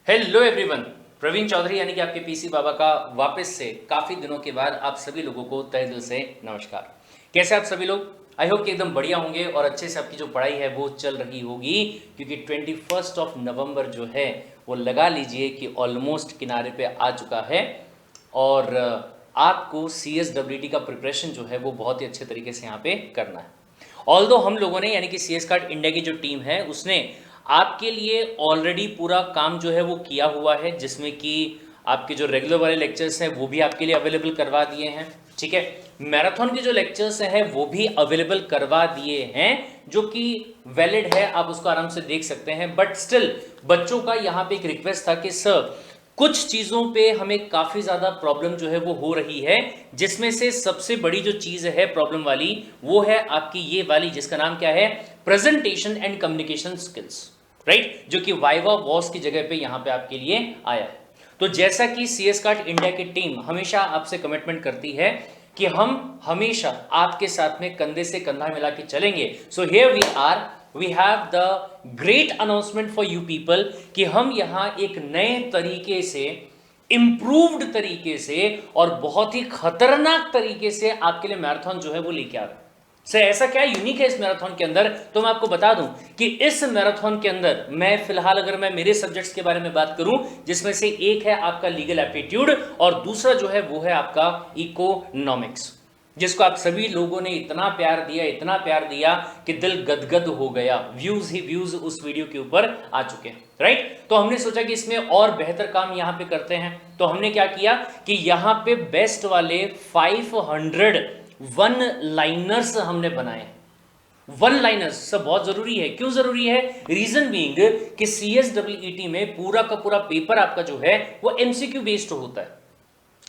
Hello everyone, Praveen Chaudhary यानी कि आपके पीसी बाबा का वापस से काफ़ी दिनों के बाद आप सभी लोगों को तहे दिल से नमस्कार। कैसे आप सभी लोग? आई होप कि एकदम बढ़िया होंगे और अच्छे से आपकी जो पढ़ाई है वो चल रही होगी, क्योंकि 21 ऑफ नवंबर जो है वो लगा लीजिए कि ऑलमोस्ट किनारे पे आ चुका है। और आपको CSWT का प्रिपरेशन जो है वो बहुत ही अच्छे तरीके से यहाँ पे करना है। ऑल्दो हम लोगों ने यानी कि CS कार्ड इंडिया की जो टीम है उसने आपके लिए ऑलरेडी पूरा काम जो है वो किया हुआ है, जिसमें कि आपके जो रेगुलर वाले लेक्चर्स हैं वो भी आपके लिए अवेलेबल करवा दिए हैं। ठीक है, मैराथन के जो लेक्चर्स हैं वो भी अवेलेबल करवा दिए हैं, जो कि वैलिड है, आप उसको आराम से देख सकते हैं। बट स्टिल बच्चों का यहाँ पे एक रिक्वेस्ट था कि सर कुछ चीज़ों पे हमें काफ़ी ज़्यादा प्रॉब्लम जो है वो हो रही है, जिसमें से सबसे बड़ी जो चीज़ है प्रॉब्लम वाली वो है आपकी ये वाली, जिसका नाम क्या है, presentation and communication skills, right, जो कि वाइवा वॉस की जगह पे यहाँ पे आपके लिए आया है। तो जैसा कि CS कार्ड इंडिया की टीम हमेशा आपसे कमिटमेंट करती है कि हम हमेशा आपके साथ में कंधे से कंधा मिला के चलेंगे, so here we have the great announcement for you people कि हम यहाँ एक नए तरीके से, इंप्रूव्ड तरीके से और बहुत ही खतरनाक तरीके से आपके लिए मैराथन जो है वो लेके आ रहे हैं। सर ऐसा क्या यूनिक है इस मैराथन के अंदर, तो मैं आपको बता दूं कि इस मैराथन के अंदर मैं फिलहाल अगर मैं मेरे सब्जेक्ट्स के बारे में बात करूं, जिसमें से एक है आपका लीगल एप्टीट्यूड और दूसरा जो है वो है आपका इकोनॉमिक्स, जिसको आप सभी लोगों ने इतना प्यार दिया कि दिल गदगद हो गया। व्यूज ही व्यूज उस वीडियो के ऊपर आ चुके हैं, राइट। तो हमने सोचा कि इसमें और बेहतर काम यहां पे करते हैं, तो हमने क्या किया कि यहां पे बेस्ट वाले 500 वन लाइनर्स हमने बनाए। वन लाइनर्स सब बहुत जरूरी है। क्यों जरूरी है? रीजन बीइंग कि CSWET में पूरा का पूरा पेपर आपका जो है वो MCQ बेस्ड होता है,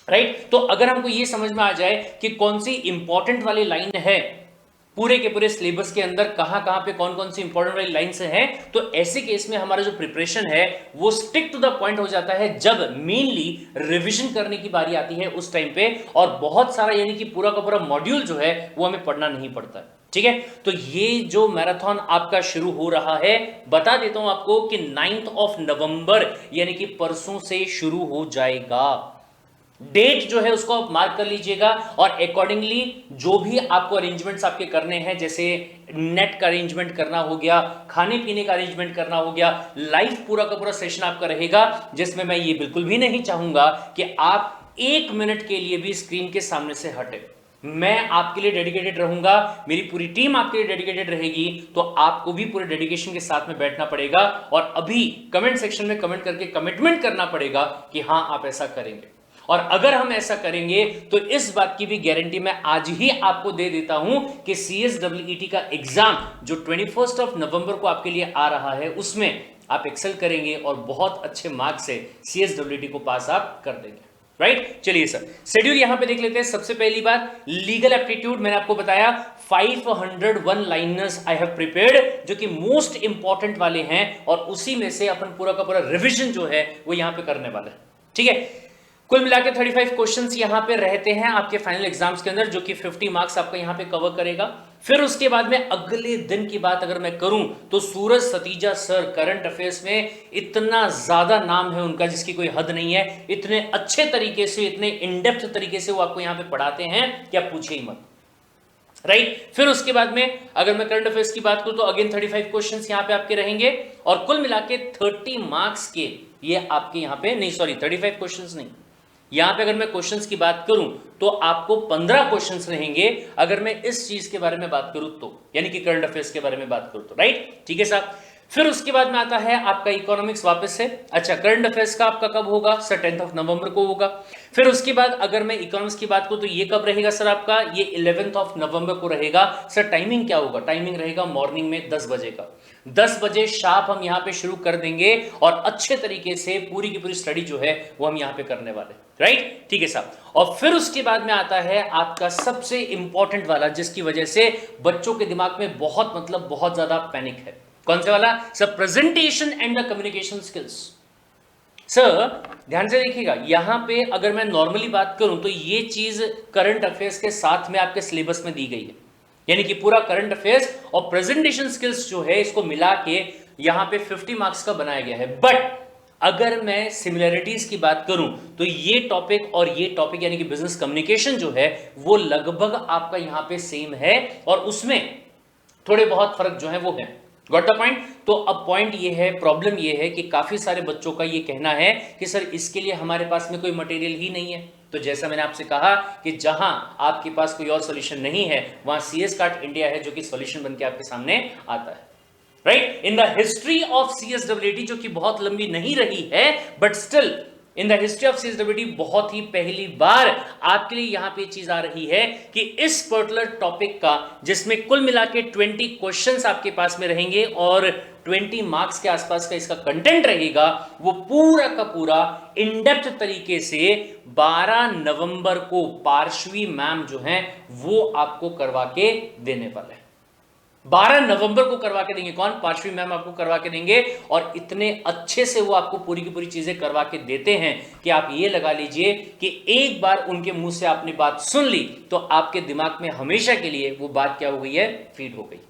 राइट। तो अगर हमको ये समझ में आ जाए कि कौन सी इंपॉर्टेंट वाली लाइन है पूरे के पूरे सिलेबस के अंदर, कहां कहां पे कौन कौन सी इंपॉर्टेंट वाली लाइंस हैं, तो ऐसे केस में हमारा जो प्रिपरेशन है वो स्टिक टू द पॉइंट हो जाता है जब मेनली रिवीजन करने की बारी आती है उस टाइम पे, और बहुत सारा यानी कि पूरा का पूरा मॉड्यूल जो है वो हमें पढ़ना नहीं पड़ता है। ठीक है, तो ये जो मैराथन आपका शुरू हो रहा है, बता देता हूं आपको कि 9 ऑफ नवंबर यानी कि परसों से शुरू हो जाएगा। डेट जो है उसको आप मार्क कर लीजिएगा और अकॉर्डिंगली जो भी आपको अरेंजमेंट्स आपके करने हैं, जैसे नेट का अरेंजमेंट करना हो गया, खाने पीने का अरेंजमेंट करना हो गया, लाइव पूरा का पूरा सेशन आपका रहेगा, जिसमें मैं ये बिल्कुल भी नहीं चाहूंगा कि आप 1 मिनट के लिए भी स्क्रीन के सामने से हटे। मैं आपके लिए डेडिकेटेड रहूंगा, मेरी पूरी टीम आपके लिए डेडिकेटेड रहेगी, तो आपको भी पूरे डेडिकेशन के साथ में बैठना पड़ेगा और अभी कमेंट सेक्शन में कमेंट करके कमिटमेंट करना पड़ेगा कि हाँ आप ऐसा करेंगे। और अगर हम ऐसा करेंगे तो इस बात की भी गारंटी मैं आज ही आपको दे देता हूं कि CSWET का एग्जाम जो 21 ऑफ नवंबर को आपके लिए आ रहा है उसमें आप एक्सेल करेंगे और बहुत अच्छे मार्क्स से CSWET को पास आप कर देंगे, राइट। चलिए सर शेड्यूल यहां पे देख लेते हैं। सबसे पहली बात, लीगल एप्टीट्यूड मैंने आपको बताया 501 लाइनर्स आई हैव प्रिपेयर्ड, जो कि मोस्ट इंपॉर्टेंट वाले हैं, और उसी में से अपन पूरा का पूरा रिवीजन जो है वो यहां पे करने वाले हैं। ठीक है, कुल मिलाकर 35 क्वेश्चंस यहां पे रहते हैं आपके फाइनल एग्जाम्स के अंदर, जो कि 50 मार्क्स आपका यहां पे कवर करेगा। फिर उसके बाद में अगले दिन की बात अगर मैं करूं तो सूरज सतीजा सर करंट अफेयर्स में इतना ज्यादा नाम है उनका जिसकी कोई हद नहीं है। इतने अच्छे तरीके से, इतने इनडेप्थ तरीके से वो आपको यहां पे पढ़ाते हैं कि आप पूछिए ही मत, राइट। फिर उसके बाद में अगर मैं करंट अफेयर्स की बात करूं तो अगेन 35 क्वेश्चंस यहां पे आपके रहेंगे, और कुल मिला के 30 मार्क्स के ये आपके यहां पे, नहीं सॉरी 35 क्वेश्चंस नहीं, यहां पे अगर मैं क्वेश्चंस की बात करूं तो आपको 15 क्वेश्चंस रहेंगे अगर मैं इस चीज के बारे में बात करूं तो, यानी कि करंट अफेयर्स के बारे में बात करूं तो, राइट। ठीक है साहब। फिर उसके बाद में आता है आपका इकोनॉमिक्स वापस से। अच्छा, करंट अफेयर्स का आपका कब होगा सर? 10 ऑफ नवंबर को होगा। फिर उसके बाद अगर मैं इकोनॉमिक्स की बात करूं तो ये कब रहेगा सर आपका? ये 11 ऑफ नवंबर को रहेगा। सर टाइमिंग क्या होगा? टाइमिंग रहेगा मॉर्निंग में 10 बजे का। 10 बजे शार्प हम यहां पे शुरू कर देंगे और अच्छे तरीके से पूरी की पूरी स्टडी जो है वो हम यहां पे करने वाले, राइट। ठीक है साहब। और फिर उसके बाद में आता है आपका सबसे इंपॉर्टेंट वाला, जिसकी वजह से बच्चों के दिमाग में बहुत मतलब बहुत ज्यादा पैनिक है। कौन सा वाला sir? Presentation and the communication skills. Sir ध्यान से देखिएगा, यहां पे अगर मैं नॉर्मली बात करूं तो ये चीज करंट अफेयर्स के साथ में आपके सिलेबस में दी गई है, यानी कि पूरा करंट अफेयर्स और प्रेजेंटेशन स्किल्स जो है इसको मिला के यहां पे 50 मार्क्स का बनाया गया है। बट अगर मैं सिमिलरिटीज की बात करूं तो ये टॉपिक और ये टॉपिक यानी कि बिजनेस कम्युनिकेशन जो है वो लगभग आपका यहां पे सेम है और उसमें थोड़े बहुत फर्क जो है वो है। Got the point? तो अब पॉइंट ये है, प्रॉब्लम ये है कि काफी सारे बच्चों का ये कहना है कि सर इसके लिए हमारे पास में कोई मटेरियल ही नहीं है। तो जैसा मैंने आपसे कहा कि जहां आपके पास कोई और सॉल्यूशन नहीं है वहां CS कार्ट इंडिया है जो कि सॉल्यूशन बनके आपके सामने आता है। Right? In the history of CSWT जो कि बहुत लंबी नहीं रही है but still in the history of CSWT बहुत ही पहली बार आपके लिए यहां पे चीज आ रही है कि इस पर्टिकुलर टॉपिक का जिसमें कुल मिला के 20 क्वेश्चंस आपके पास में रहेंगे और 20 मार्क्स के आसपास का इसका कंटेंट रहेगा, वो पूरा का पूरा इन डेप्थ तरीके से 12 नवंबर को पार्श्वी मैम जो हैं वो आपको करवा के देने वाले हैं। 12 नवंबर को करवा के देंगे। कौन? पार्श्वी मैम आपको करवा के देंगे और इतने अच्छे से वो आपको पूरी की पूरी चीजें करवा के देते हैं कि आप ये लगा लीजिए कि एक बार उनके मुंह से आपने बात सुन ली तो आपके दिमाग में हमेशा के लिए वो बात क्या हो गई है? फीड हो गई।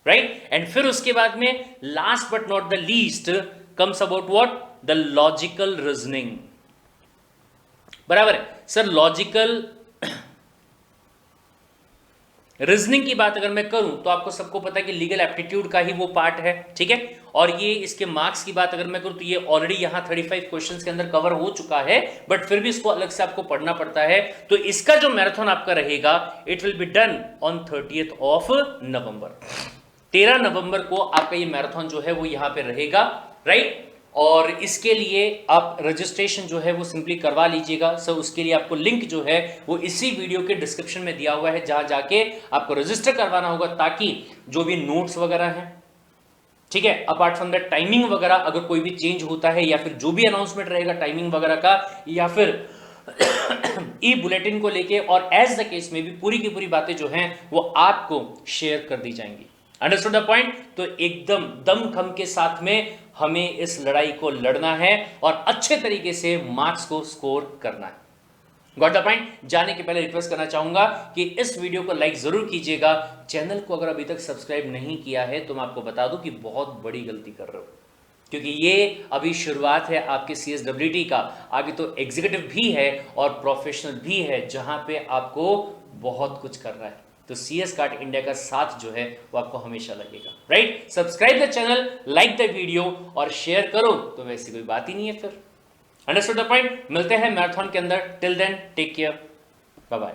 राइट? एंड फिर उसके बाद में last but not the least comes about what? The logical reasoning. बराबर है सर। लॉजिकल रीजनिंग की बात अगर मैं करूं तो आपको सबको पता है कि लीगल एप्टीट्यूड का ही वो पार्ट है, ठीक है। और ये इसके मार्क्स की बात अगर मैं करूं तो ये ऑलरेडी यहां 35 क्वेश्चंस के अंदर कवर हो चुका है बट फिर भी इसको अलग से आपको पढ़ना पड़ता है। तो इसका जो मैराथन आपका रहेगा it will be done on 30th of November. 13 नवंबर को आपका ये मैराथन जो है वो यहां पे रहेगा। राइट? और इसके लिए आप रजिस्ट्रेशन जो है वो सिंपली करवा लीजिएगा। सो उसके लिए आपको लिंक जो है वो इसी वीडियो के डिस्क्रिप्शन में दिया हुआ है, जहां जाके आपको रजिस्टर करवाना होगा ताकि जो भी नोट्स वगैरह हैं, ठीक है, अपार्ट फ्रॉम दैट टाइमिंग वगैरह अगर कोई भी चेंज होता है या फिर जो भी अनाउंसमेंट रहेगा टाइमिंग वगैरह का या फिर ई बुलेटिन को लेके और एज द केस में भी पूरी की पूरी बातें जो हैं वो आपको शेयर कर दी जाएंगी। Understood the point? तो एकदम दमखम के साथ में हमें इस लड़ाई को लड़ना है और अच्छे तरीके से मार्क्स को स्कोर करना है। Got the point? जाने के पहले रिक्वेस्ट करना चाहूंगा कि इस वीडियो को लाइक जरूर कीजिएगा। चैनल को अगर अभी तक सब्सक्राइब नहीं किया है तो मैं आपको बता दूं कि बहुत बड़ी गलती कर रहे हो, क्योंकि ये अभी शुरुआत है आपके CSWT का। आगे तो एग्जीक्यूटिव भी है और प्रोफेशनल भी है जहां पे आपको बहुत कुछ करना है। तो CS कार्ट इंडिया का साथ जो है वो आपको हमेशा लगेगा। Right? Subscribe the channel, like the video और शेयर करो तो वैसी कोई बात ही नहीं है फिर। Understood the point? मिलते हैं मैराथन के अंदर। Till then take care, bye bye.